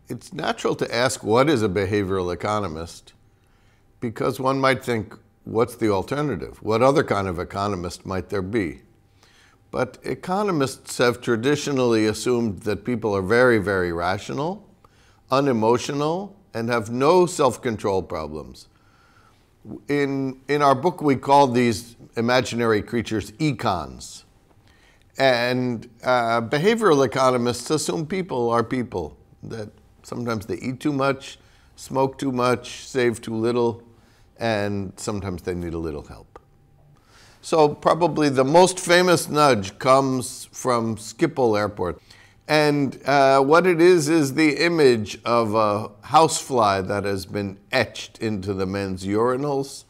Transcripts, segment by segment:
It's natural to ask what is a behavioral economist, because one might think, what's the alternative? What other kind of economist might there be? But economists have traditionally assumed that people are very, very rational, unemotional, and have no self-control problems. In our book, we call these imaginary creatures econs. And behavioral economists assume people are people, that sometimes they eat too much, smoke too much, save too little, and sometimes they need a little help. So probably the most famous nudge comes from Schiphol Airport. And what it is the image of a housefly that has been etched into the men's urinals.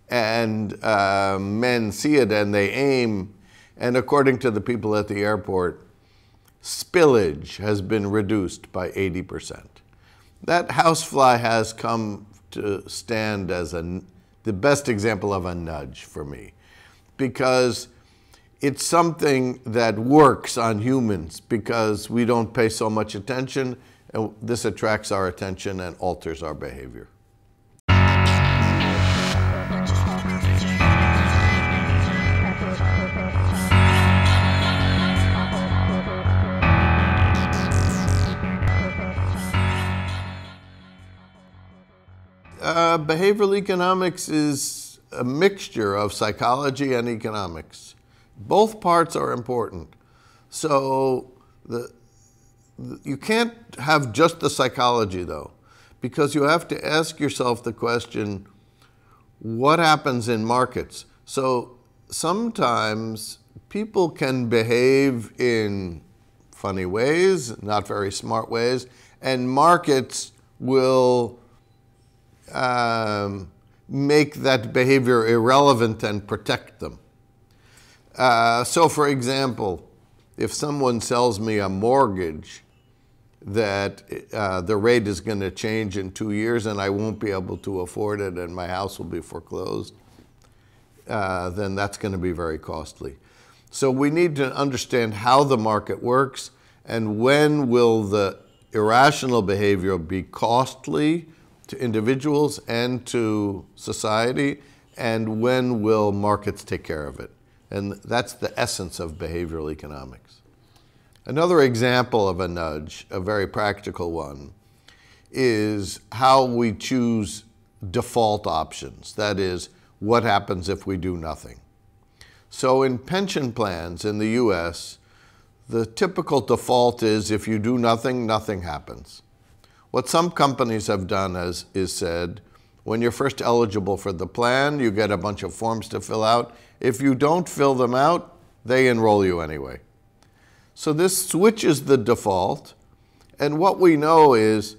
And men see it and they aim. And according to the people at the airport, spillage has been reduced by 80%. That housefly has come to stand as the best example of a nudge for me, because it's something that works on humans because we don't pay so much attention, and this attracts our attention and alters our behavior. Behavioral economics is a mixture of psychology and economics. Both parts are important. So you can't have just the psychology, though, because you have to ask yourself the question, what happens in markets? So sometimes people can behave in funny ways, not very smart ways, and markets will make that behavior irrelevant and protect them. So for example, if someone sells me a mortgage that the rate is going to change in 2 years and I won't be able to afford it and my house will be foreclosed, then that's going to be very costly. So we need to understand how the market works and when will the irrational behavior be costly to individuals and to society, and when will markets take care of it? And that's the essence of behavioral economics. Another example of a nudge, a very practical one, is how we choose default options. That is, what happens if we do nothing? So in pension plans in the US, the typical default is if you do nothing, nothing happens. What some companies have done is said, when you're first eligible for the plan, you get a bunch of forms to fill out. If you don't fill them out, they enroll you anyway. So this switches the default, and what we know is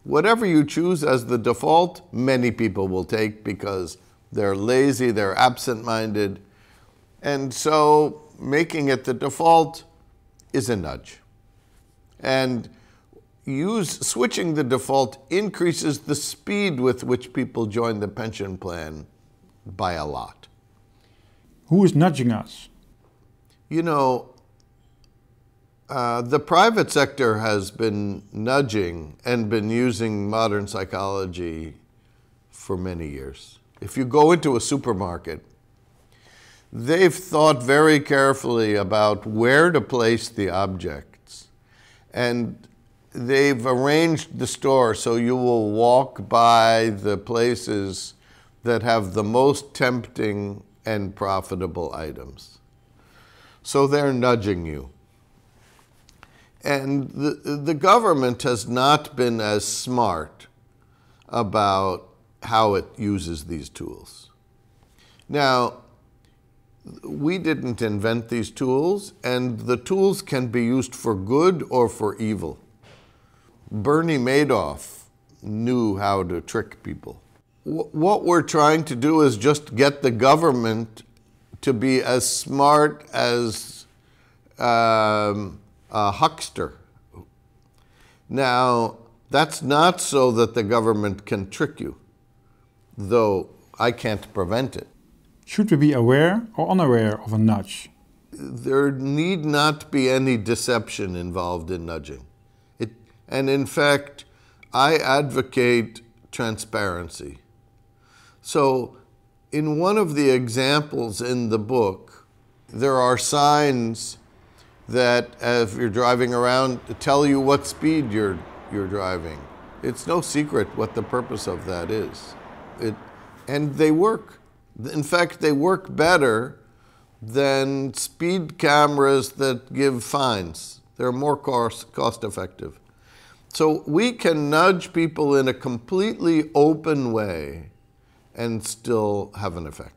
whatever you choose as the default, many people will take because they're lazy, they're absent-minded, and so making it the default is a nudge. And switching the default increases the speed with which people join the pension plan by a lot. Who is nudging us? You know, the private sector has been nudging and been using modern psychology for many years. If you go into a supermarket, they've thought very carefully about where to place the objects, and they've arranged the store so you will walk by the places that have the most tempting and profitable items. So they're nudging you. And the government has not been as smart about how it uses these tools. Now, we didn't invent these tools, and the tools can be used for good or for evil. Bernie Madoff knew how to trick people. What we're trying to do is just get the government to be as smart as a huckster. Now, that's not so that the government can trick you, though I can't prevent it. Should we be aware or unaware of a nudge? There need not be any deception involved in nudging. And in fact, I advocate transparency. So in one of the examples in the book, there are signs that if you're driving around, tell you what speed you're driving. It's no secret what the purpose of that is. And they work. In fact, they work better than speed cameras that give fines. They're more cost effective. So we can nudge people in a completely open way and still have an effect.